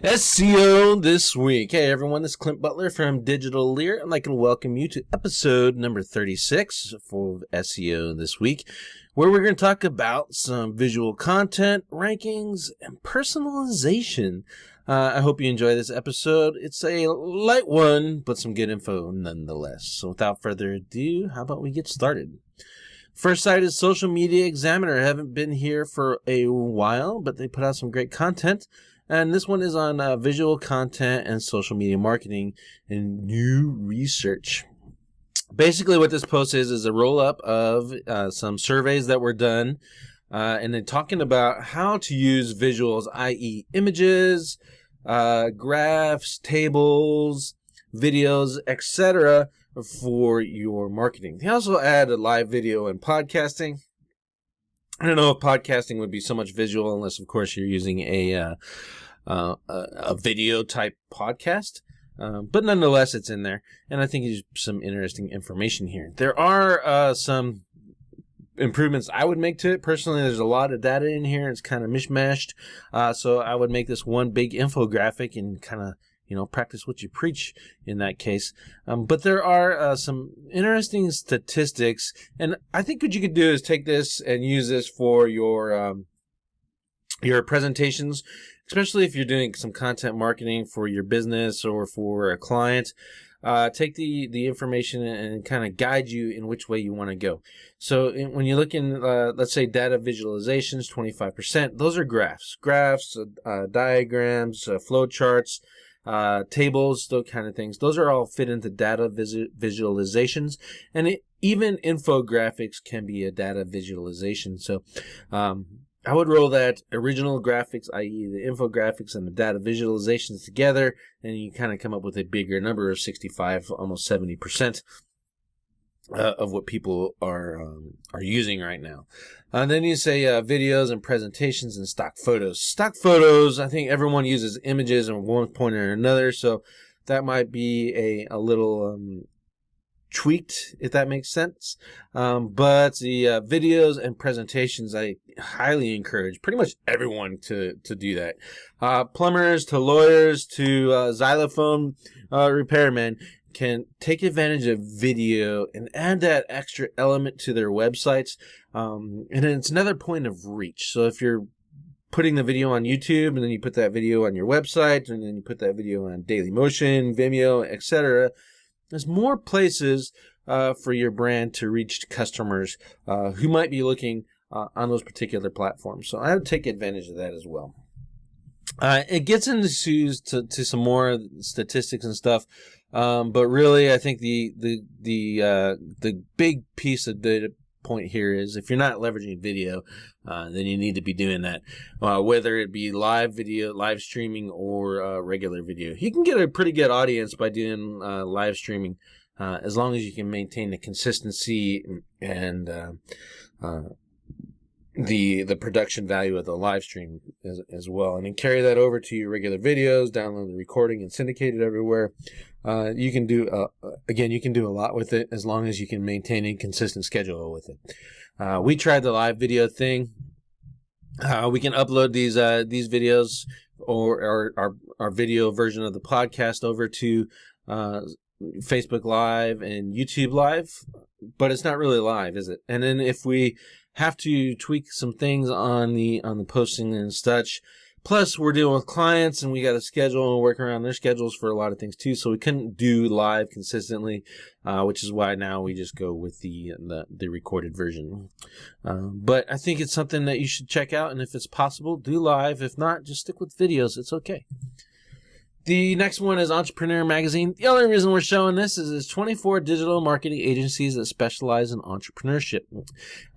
SEO This Week. Hey everyone, this is Clint Butler from Digitaleer. I'd like to welcome you to episode number 36 for SEO This Week, where we're going to talk about some visual content, rankings, and personalization. I hope you enjoy this episode. It's a light one, but some good info nonetheless. So without further ado, how about we get started? First site is Social Media Examiner. I haven't been here for a while, but they put out some great content. And this one is on visual content and social media marketing and new research. Basically what this post is a roll-up of some surveys that were done, and then talking about how to use visuals, i.e. images, graphs, tables, videos, etc. for your marketing. They also add a live video and podcasting. I don't know if podcasting would be so much visual unless, of course, you're using a video type podcast. But nonetheless, it's in there. And I think there's some interesting information here. There are some improvements I would make to it. Personally, there's a lot of data in here. It's kind of mishmashed. So I would make this one big infographic and kind of practice what you preach in that case. But there are some interesting statistics, and I think what you could do is take this and use this for your presentations, especially if you're doing some content marketing for your business or for a client. Take the information and kind of guide you in which way you want to go. So when you look in, let's say data visualizations, 25%, those are graphs, diagrams, flow charts, tables, those kind of things. Those are all fit into data visualizations, and even infographics can be a data visualization. So I would roll that original graphics, i.e. the infographics and the data visualizations together, and you kind of come up with a bigger number of 65, almost 70% of what people are using right now. And then you say videos and presentations and stock photos. Stock photos, I think everyone uses images at one point or another, so that might be a little tweaked, if that makes sense. But the videos and presentations, I highly encourage pretty much everyone to do that. Plumbers to lawyers to xylophone repairmen can take advantage of video and add that extra element to their websites. And then it's another point of reach. So if you're putting the video on YouTube and then you put that video on your website and then you put that video on Dailymotion, Vimeo, etc., there's more places for your brand to reach customers who might be looking on those particular platforms. So I would take advantage of that as well. It gets into some more statistics and stuff, but really I think the big piece of data point here is if you're not leveraging video, then you need to be doing that, whether it be live video, live streaming, or regular video. You can get a pretty good audience by doing live streaming, as long as you can maintain the consistency and the production value of the live stream as well, and then carry that over to your regular videos, download the recording and syndicate it everywhere. You can do you can do a lot with it as long as you can maintain a consistent schedule with it. We tried the live video thing. We can upload these videos or our video version of the podcast over to Facebook Live and YouTube Live, but it's not really live, is it? And then if we have to tweak some things on the posting and such, plus we're dealing with clients and we got to schedule and work around their schedules for a lot of things too, so we couldn't do live consistently, which is why now we just go with the recorded version. But I think it's something that you should check out, and if it's possible, do live. If not, just stick with videos. It's okay. The next one is Entrepreneur Magazine. The only reason we're showing this is there's 24 digital marketing agencies that specialize in entrepreneurship.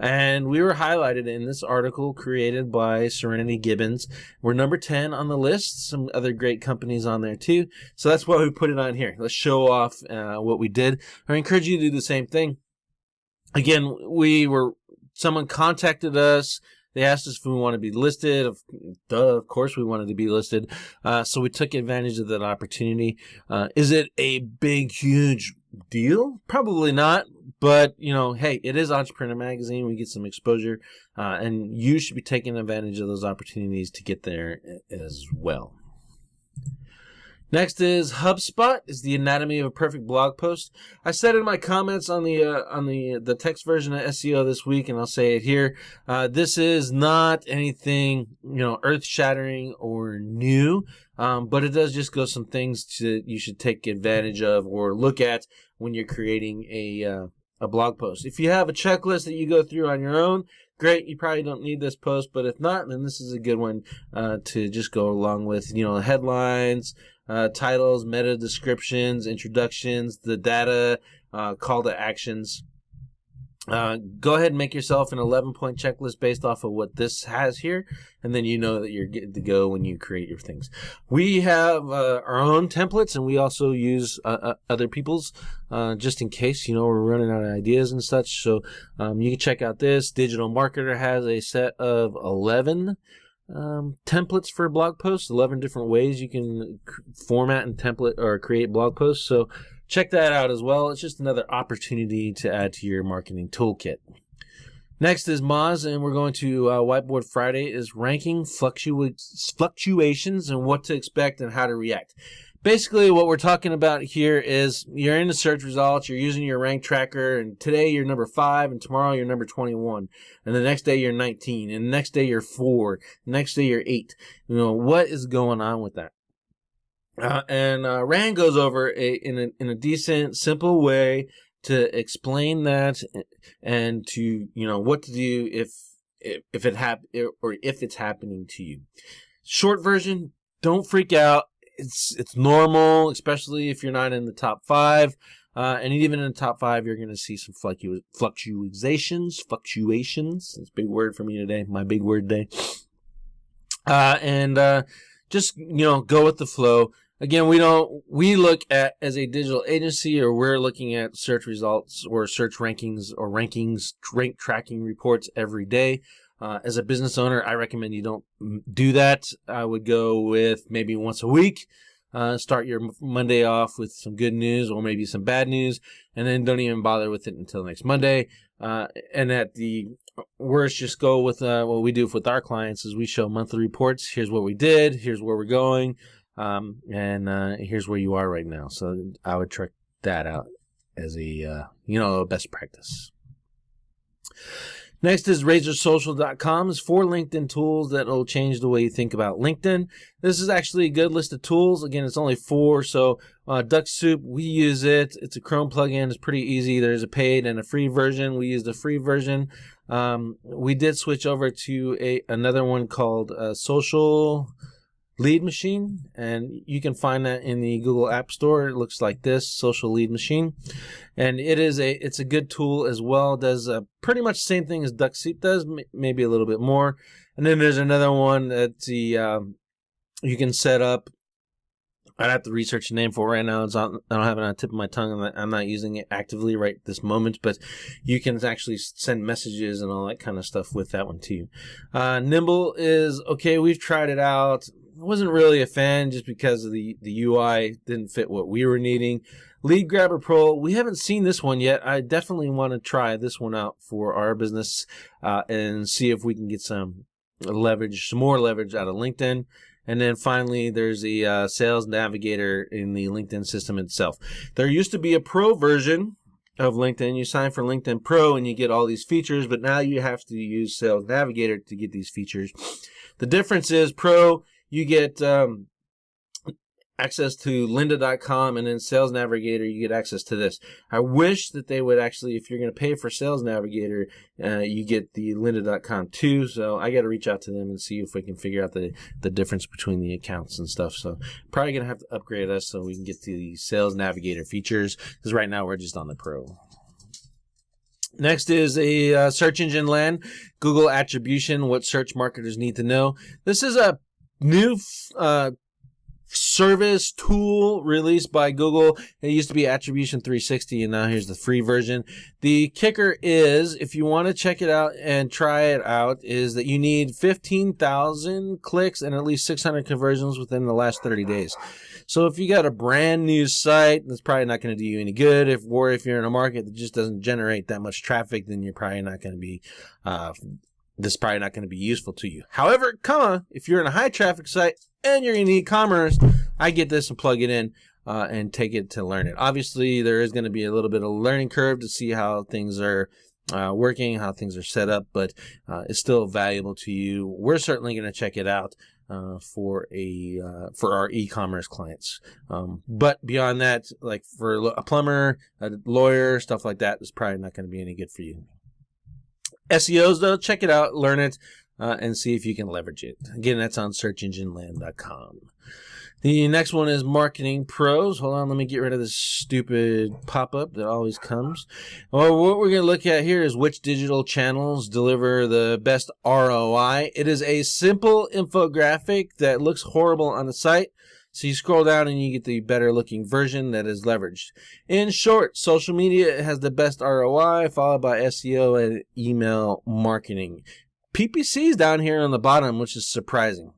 And we were highlighted in this article created by Serenity Gibbons. We're number 10 on the list. Some other great companies on there too. So that's why we put it on here. Let's show off what we did. I encourage you to do the same thing. Again, someone contacted us. They asked us if we want to be listed. Of course we wanted to be listed. So we took advantage of that opportunity. Is it a big, huge deal? Probably not. But, hey, it is Entrepreneur Magazine. We get some exposure. And you should be taking advantage of those opportunities to get there as well. Next is HubSpot is the anatomy of a perfect blog post. I said in my comments on the text version of SEO this week, and I'll say it here. This is not anything earth-shattering or new, but it does just go some things you should take advantage of or look at when you're creating a blog post. If you have a checklist that you go through on your own, great. You probably don't need this post, but if not, then this is a good one to just go along with. Headlines, titles, meta descriptions, introductions, the data, call to actions. Go ahead and make yourself an 11-point checklist based off of what this has here, and then you know that you're good to go when you create your things. We have our own templates, and we also use other people's just in case we're running out of ideas and such. So you can check out this. Digital Marketer has a set of 11 templates for blog posts, 11 different ways you can format and template or create blog posts. So check that out as well. It's just another opportunity to add to your marketing toolkit. Next is Moz, and we're going to Whiteboard Friday is ranking fluctuations and what to expect and how to react. Basically, what we're talking about here is you're in the search results, you're using your rank tracker, and today you're number 5, and tomorrow you're number 21, and the next day you're 19, and the next day you're 4, the next day you're 8. What is going on with that? And Rand goes over in a decent, simple way to explain that and to what to do if it's happening to you. Short version: don't freak out. It's normal, especially if you're not in the top 5. And even in the top 5, you're going to see some fluctuations. It's a big word for me today, my big word day. Just go with the flow. Again, we look at, as a digital agency, or we're looking at search results or search rankings or rank tracking reports every day. As a business owner, I recommend you don't do that. I would go with maybe once a week. Start your Monday off with some good news or maybe some bad news, and then don't even bother with it until next Monday. And at the worst, just go with what we do with our clients is we show monthly reports. Here's what we did. Here's where we're going. And here's where you are right now. So I would check that out as a best practice. Next is RazorSocial.com. It's 4 LinkedIn tools that will change the way you think about LinkedIn. This is actually a good list of tools. Again, it's only 4. So Duck Soup, we use it. It's a Chrome plugin. It's pretty easy. There's a paid and a free version. We use the free version. We did switch over to another one called Social Lead Machine, and you can find that in the Google App Store. It looks like this, Social Lead Machine, and it's a good tool as well. It does pretty much the same thing as Duck Soup does, maybe a little bit more. And then there's another one that you can set up. I'd have to research the name for it right now. I don't have it on the tip of my tongue. I'm not using it actively right this moment, but you can actually send messages and all that kind of stuff with that one too. Nimble is okay. We've tried it out. Wasn't really a fan just because of the UI didn't fit what we were needing. Lead Grabber Pro, we haven't seen this one yet. I definitely want to try this one out for our business and see if we can get some more leverage out of LinkedIn. And then finally, there's the Sales Navigator in the LinkedIn system itself. There used to be a Pro version of LinkedIn. You sign for LinkedIn Pro and you get all these features, but now you have to use Sales Navigator to get these features. The difference is Pro, you get access to lynda.com, and then Sales Navigator, you get access to this. I wish that they would actually, if you're going to pay for Sales Navigator, you get the lynda.com too. So I got to reach out to them and see if we can figure out the difference between the accounts and stuff. So probably going to have to upgrade us so we can get to the Sales Navigator features, because right now we're just on the Pro. Next is a search engine land, Google Attribution, what search marketers need to know. This is a new service tool released by Google. It used to be Attribution 360, and now here's the free version. The kicker is, if you want to check it out and try it out, is that you need 15,000 clicks and at least 600 conversions within the last 30 days. So if you got a brand new site, that's probably not going to do you any good. If you're in a market that just doesn't generate that much traffic, then you're probably not going to be this is probably not going to be useful to you. However, if you're in a high traffic site and you're in e-commerce, I get this and plug it in and take it to learn it. Obviously, there is going to be a little bit of a learning curve to see how things are working, how things are set up, but it's still valuable to you. We're certainly going to check it out for our e-commerce clients. But beyond that, like for a plumber, a lawyer, stuff like that, is probably not going to be any good for you. SEOs though, check it out, learn it, and see if you can leverage it. Again, that's on searchengineland.com. The next one is Marketing Pros. Hold on, let me get rid of this stupid pop-up that always comes. Well, what we're going to look at here is which digital channels deliver the best ROI. It is a simple infographic that looks horrible on the site. So you scroll down and you get the better looking version that is leveraged. In short, social media has the best ROI, followed by SEO and email marketing. PPC is down here on the bottom, which is surprising.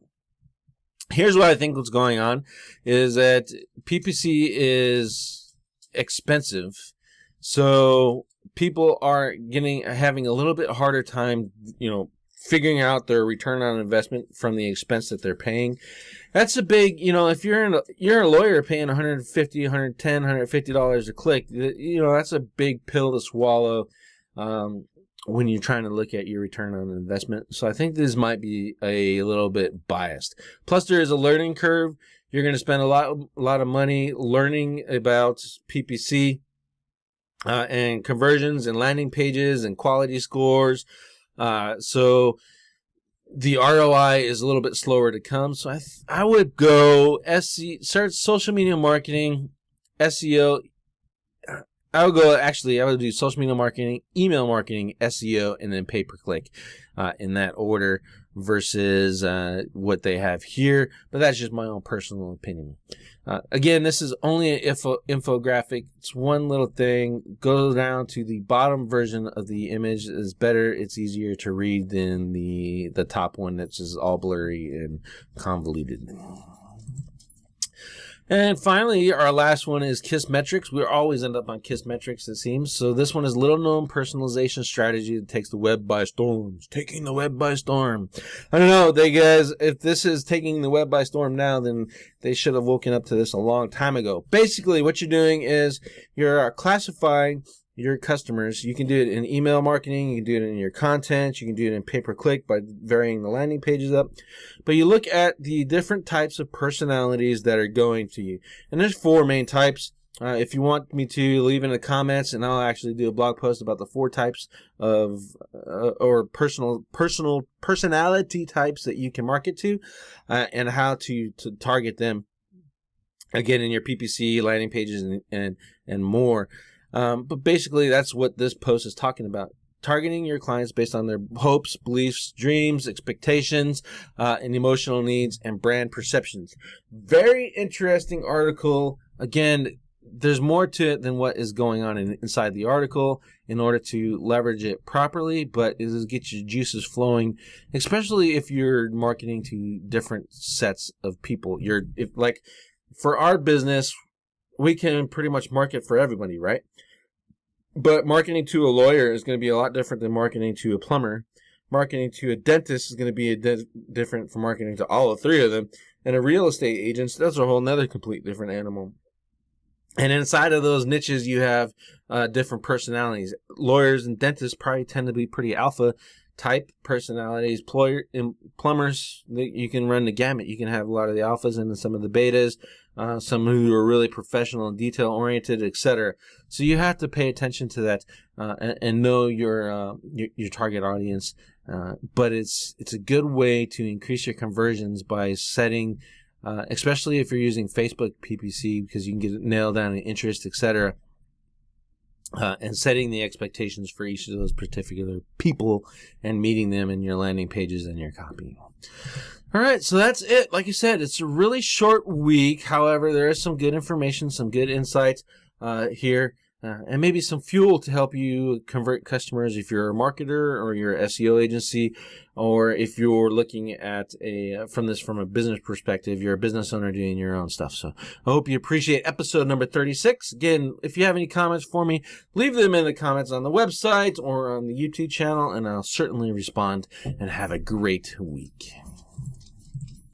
Here's what I think what's going on is that PPC is expensive. So people are having a little bit harder time, figuring out their return on investment from the expense that they're paying. That's a big, if you're a lawyer paying $150, $110, $150 a click, that's a big pill to swallow when you're trying to look at your return on investment. So I think this might be a little bit biased. Plus, there is a learning curve. You're going to spend a lot of money learning about PPC and conversions and landing pages and quality scores. So the ROI is a little bit slower to come. So I would go search social media marketing, SEO. I would do social media marketing, email marketing, SEO, and then pay-per-click in that order versus what they have here. But that's just my own personal opinion. Again, this is only an infographic. It's one little thing. Go down to the bottom version of the image is better. It's easier to read than the top one that's just all blurry and convoluted. And finally, our last one is KISSmetrics. We always end up on KISSmetrics, it seems. So this one is little-known personalization strategy that takes the web by storm. It's taking the web by storm. I don't know, guys, if this is taking the web by storm now, then they should have woken up to this a long time ago. Basically, what you're doing is you're classifying your customers. You can do it in email marketing, you can do it in your content, you can do it in pay-per-click by varying the landing pages up. But you look at the different types of personalities that are going to you. And there's 4 main types. If you want me to, leave in the comments, and I'll actually do a blog post about the 4 types of or personality types that you can market to, and how to target them. Again, in your PPC, landing pages, and more. But basically, that's what this post is talking about. Targeting your clients based on their hopes, beliefs, dreams, expectations, and emotional needs and brand perceptions. Very interesting article. Again, there's more to it than what is going on inside the article in order to leverage it properly, but it will get your juices flowing, especially if you're marketing to different sets of people. For our business, we can pretty much market for everybody, right? But marketing to a lawyer is going to be a lot different than marketing to a plumber. Marketing to a dentist is going to be different from marketing to all 3 of them. And a real estate agent, that's a whole nother complete different animal. And inside of those niches, you have different personalities. Lawyers and dentists probably tend to be pretty alpha type personalities. Plumbers, you can run the gamut. You can have a lot of the alphas and some of the betas, some who are really professional and detail oriented, etc. So you have to pay attention to that and know your target audience. But it's a good way to increase your conversions by setting, especially if you're using Facebook PPC, because you can get it nailed down in interest, etc. And setting the expectations for each of those particular people and meeting them in your landing pages and your copy. All right, so that's it. Like I said, it's a really short week. However, there is some good information, some good insights here, and maybe some fuel to help you convert customers if you're a marketer or you're an SEO agency, or if you're looking at from a business perspective, you're a business owner doing your own stuff. So I hope you appreciate episode number 36. Again, if you have any comments for me, leave them in the comments on the website or on the YouTube channel, and I'll certainly respond. And have a great week.